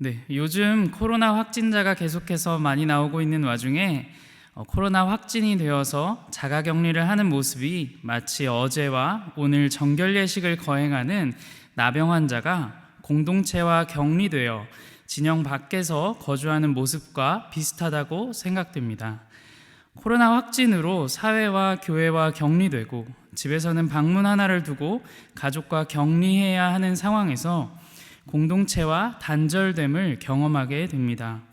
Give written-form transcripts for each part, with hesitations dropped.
네, 요즘 코로나 확진자가 계속해서 많이 나오고 있는 와중에 코로나 확진이 되어서 자가격리를 하는 모습이 마치 어제와 오늘 정결 예식을 거행하는 나병 환자가 공동체와 격리되어 진영 밖에서 거주하는 모습과 비슷하다고 생각됩니다. 코로나 확진으로 사회와 교회와 격리되고 집에서는 방문 하나를 두고 가족과 격리해야 하는 상황에서 공동체와 단절됨을 경험하게 됩니다.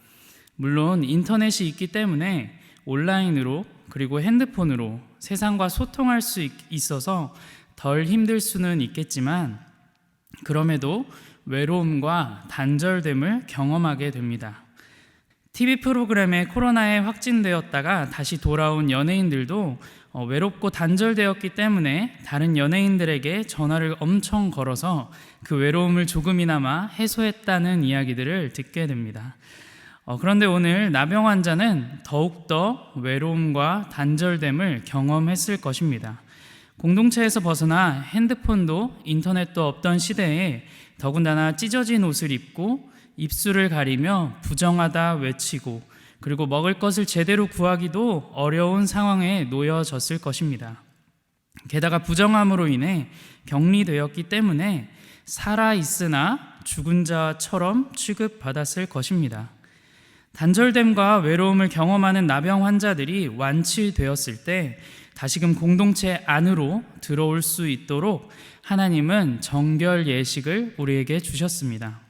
물론 인터넷이 있기 때문에 온라인으로 그리고 핸드폰으로 세상과 소통할 수 있어서 덜 힘들 수는 있겠지만 그럼에도 외로움과 단절됨을 경험하게 됩니다. TV 프로그램에 코로나에 확진되었다가 다시 돌아온 연예인들도 외롭고 단절되었기 때문에 다른 연예인들에게 전화를 엄청 걸어서 그 외로움을 조금이나마 해소했다는 이야기들을 듣게 됩니다. 그런데 오늘 나병 환자는 더욱더 외로움과 단절됨을 경험했을 것입니다. 공동체에서 벗어나 핸드폰도 인터넷도 없던 시대에 더군다나 찢어진 옷을 입고 입술을 가리며 부정하다 외치고 그리고 먹을 것을 제대로 구하기도 어려운 상황에 놓여졌을 것입니다. 게다가 부정함으로 인해 격리되었기 때문에 살아있으나 죽은 자처럼 취급받았을 것입니다. 단절됨과 외로움을 경험하는 나병 환자들이 완치되었을 때 다시금 공동체 안으로 들어올 수 있도록 하나님은 정결 예식을 우리에게 주셨습니다.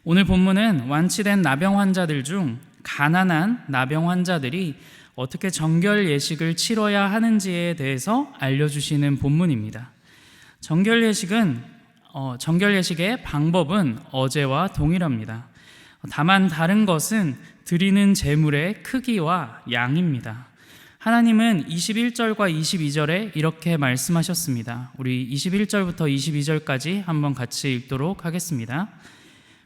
오늘 본문은 완치된 나병 환자들 중 가난한 나병 환자들이 어떻게 정결 예식을 치러야 하는지에 대해서 알려주시는 본문입니다. 정결 예식의 방법은 어제와 동일합니다. 다만 다른 것은 드리는 제물의 크기와 양입니다. 하나님은 21절과 22절에 이렇게 말씀하셨습니다. 우리 21절부터 22절까지 한번 같이 읽도록 하겠습니다.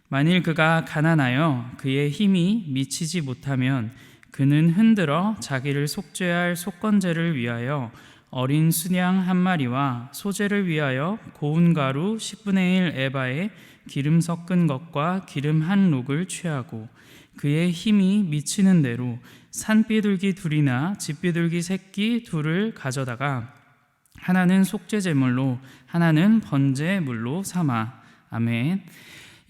만일 그가 가난하여 그의 힘이 미치지 못하면 그는 흔들어 자기를 속죄할 속건제를 위하여 어린 수양 한 마리와 소제를 위하여 고운 가루 10분의 1 에바에 기름 섞은 것과 기름 한 록을 취하고 그의 힘이 미치는 대로 산비둘기 둘이나 집비둘기 새끼 둘을 가져다가 하나는 속죄제물로 하나는 번제물로 삼아. 아멘.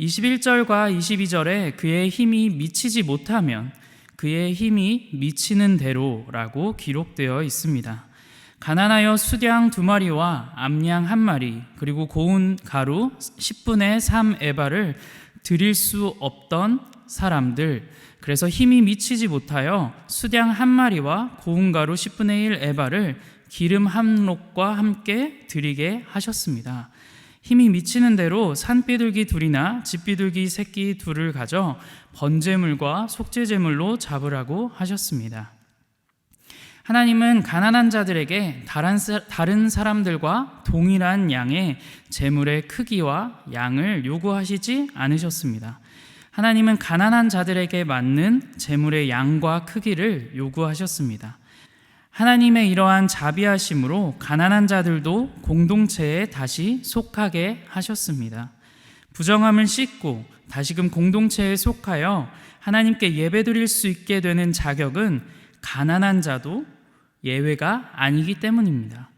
21절과 22절에 그의 힘이 미치지 못하면 그의 힘이 미치는 대로라고 기록되어 있습니다. 가난하여 수양 2마리와 암양 1마리 그리고 고운 가루 10분의 3 에바를 드릴 수 없던 사람들, 그래서 힘이 미치지 못하여 수양 1마리와 고운 가루 10분의 1 에바를 기름 한 록과 함께 드리게 하셨습니다. 힘이 미치는 대로 산비둘기 둘이나 집비둘기 새끼 둘을 가져 번제물과 속죄제물로 잡으라고 하셨습니다. 하나님은 가난한 자들에게 다른 사람들과 동일한 양의 제물의 크기와 양을 요구하시지 않으셨습니다. 하나님은 가난한 자들에게 맞는 제물의 양과 크기를 요구하셨습니다. 하나님의 이러한 자비하심으로 가난한 자들도 공동체에 다시 속하게 하셨습니다. 부정함을 씻고 다시금 공동체에 속하여 하나님께 예배드릴 수 있게 되는 자격은 가난한 자도 예외가 아니기 때문입니다.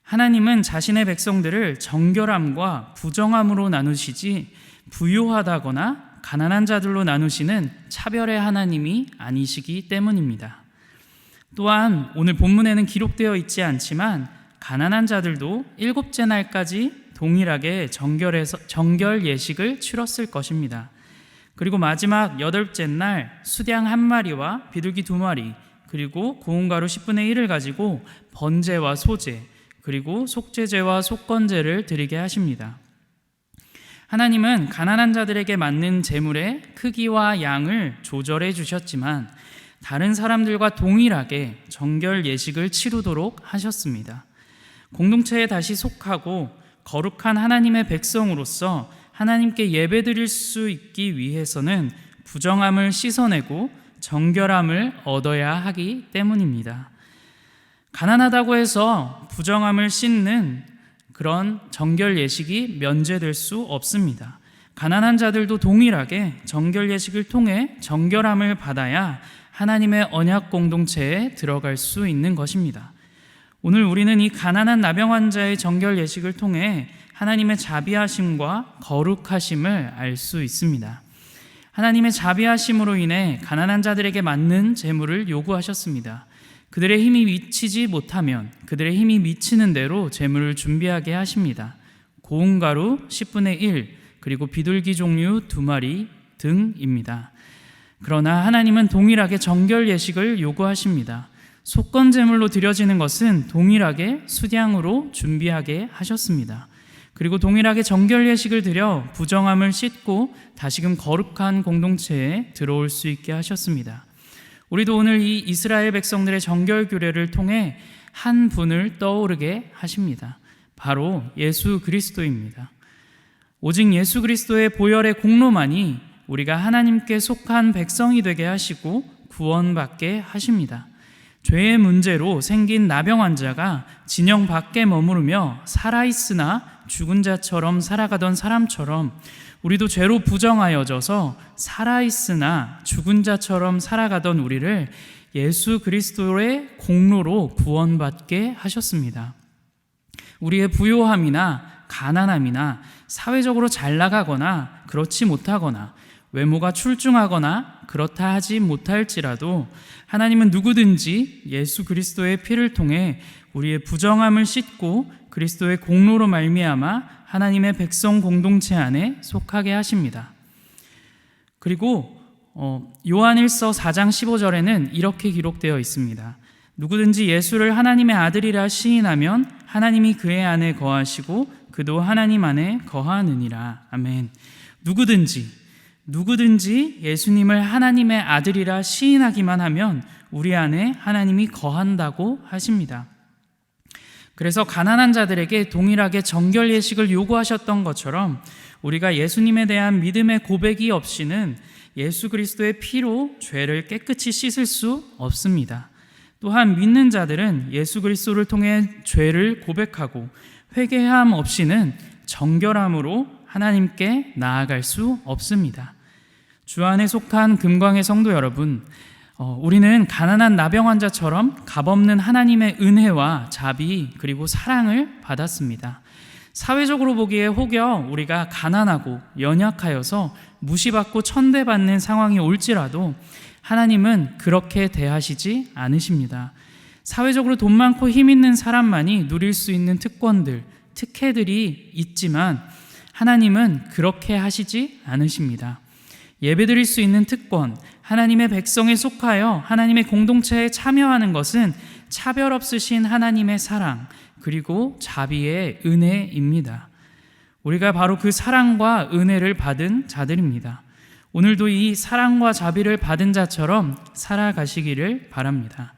하나님은 자신의 백성들을 정결함과 부정함으로 나누시지 부유하다거나 가난한 자들로 나누시는 차별의 하나님이 아니시기 때문입니다. 또한 오늘 본문에는 기록되어 있지 않지만 가난한 자들도 7째 날까지 동일하게 정결 예식을 치렀을 것입니다. 그리고 마지막 8째 날 수양 1마리와 비둘기 2마리 그리고 고운 가루 10분의 1을 가지고 번제와 소제 그리고 속죄제와 속건제를 드리게 하십니다. 하나님은 가난한 자들에게 맞는 제물의 크기와 양을 조절해 주셨지만 다른 사람들과 동일하게 정결 예식을 치르도록 하셨습니다. 공동체에 다시 속하고 거룩한 하나님의 백성으로서 하나님께 예배드릴 수 있기 위해서는 부정함을 씻어내고 정결함을 얻어야 하기 때문입니다. 가난하다고 해서 부정함을 씻는 그런 정결 예식이 면제될 수 없습니다. 가난한 자들도 동일하게 정결 예식을 통해 정결함을 받아야 하나님의 언약 공동체에 들어갈 수 있는 것입니다. 오늘 우리는 이 가난한 나병 환자의 정결 예식을 통해 하나님의 자비하심과 거룩하심을 알 수 있습니다. 하나님의 자비하심으로 인해 가난한 자들에게 맞는 제물을 요구하셨습니다. 그들의 힘이 미치지 못하면 그들의 힘이 미치는 대로 제물을 준비하게 하십니다. 고운 가루 10분의 1, 그리고 비둘기 종류 2마리 등입니다. 그러나 하나님은 동일하게 정결 예식을 요구하십니다. 속건 제물로 드려지는 것은 동일하게 수량으로 준비하게 하셨습니다. 그리고 동일하게 정결 예식을 드려 부정함을 씻고 다시금 거룩한 공동체에 들어올 수 있게 하셨습니다. 우리도 오늘 이 이스라엘 백성들의 정결 규례를 통해 한 분을 떠오르게 하십니다. 바로 예수 그리스도입니다. 오직 예수 그리스도의 보혈의 공로만이 우리가 하나님께 속한 백성이 되게 하시고 구원받게 하십니다. 죄의 문제로 생긴 나병 환자가 진영 밖에 머무르며 살아있으나 죽은 자처럼 살아가던 사람처럼 우리도 죄로 부정하여져서 살아있으나 죽은 자처럼 살아가던 우리를 예수 그리스도의 공로로 구원받게 하셨습니다. 우리의 부요함이나 가난함이나 사회적으로 잘 나가거나 그렇지 못하거나 외모가 출중하거나 그렇다 하지 못할지라도 하나님은 누구든지 예수 그리스도의 피를 통해 우리의 부정함을 씻고 그리스도의 공로로 말미암아 하나님의 백성 공동체 안에 속하게 하십니다. 그리고 요한일서 4장 15절에는 이렇게 기록되어 있습니다. 누구든지 예수를 하나님의 아들이라 시인하면 하나님이 그의 안에 거하시고 그도 하나님 안에 거하느니라. 아멘. 누구든지 예수님을 하나님의 아들이라 시인하기만 하면 우리 안에 하나님이 거한다고 하십니다. 그래서 가난한 자들에게 동일하게 정결 예식을 요구하셨던 것처럼 우리가 예수님에 대한 믿음의 고백이 없이는 예수 그리스도의 피로 죄를 깨끗이 씻을 수 없습니다. 또한 믿는 자들은 예수 그리스도를 통해 죄를 고백하고 회개함 없이는 정결함으로 하나님께 나아갈 수 없습니다. 주 안에 속한 금광의 성도 여러분, 우리는 가난한 나병 환자처럼 값없는 하나님의 은혜와 자비 그리고 사랑을 받았습니다. 사회적으로 보기에 혹여 우리가 가난하고 연약하여서 무시받고 천대받는 상황이 올지라도 하나님은 그렇게 대하시지 않으십니다. 사회적으로 돈 많고 힘 있는 사람만이 누릴 수 있는 특권들, 특혜들이 있지만 하나님은 그렇게 하시지 않으십니다. 예배드릴 수 있는 특권, 하나님의 백성에 속하여 하나님의 공동체에 참여하는 것은 차별 없으신 하나님의 사랑 그리고 자비의 은혜입니다. 우리가 바로 그 사랑과 은혜를 받은 자들입니다. 오늘도 이 사랑과 자비를 받은 자처럼 살아가시기를 바랍니다.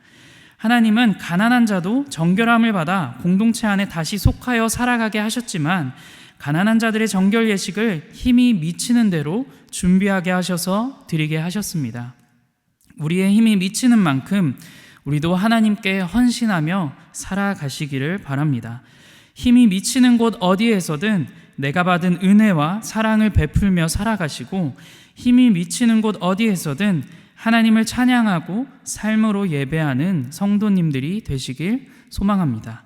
하나님은 가난한 자도 정결함을 받아 공동체 안에 다시 속하여 살아가게 하셨지만 가난한 자들의 정결 예식을 힘이 미치는 대로 준비하게 하셔서 드리게 하셨습니다. 우리의 힘이 미치는 만큼 우리도 하나님께 헌신하며 살아가시기를 바랍니다. 힘이 미치는 곳 어디에서든 내가 받은 은혜와 사랑을 베풀며 살아가시고 힘이 미치는 곳 어디에서든 하나님을 찬양하고 삶으로 예배하는 성도님들이 되시길 소망합니다.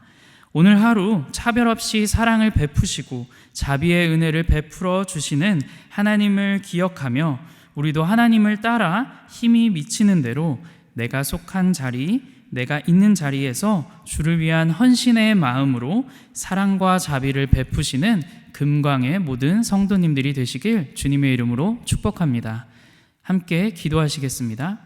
오늘 하루 차별 없이 사랑을 베푸시고 자비의 은혜를 베풀어 주시는 하나님을 기억하며 우리도 하나님을 따라 힘이 미치는 대로 내가 속한 자리, 내가 있는 자리에서 주를 위한 헌신의 마음으로 사랑과 자비를 베푸시는 금광의 모든 성도님들이 되시길 주님의 이름으로 축복합니다. 함께 기도하시겠습니다.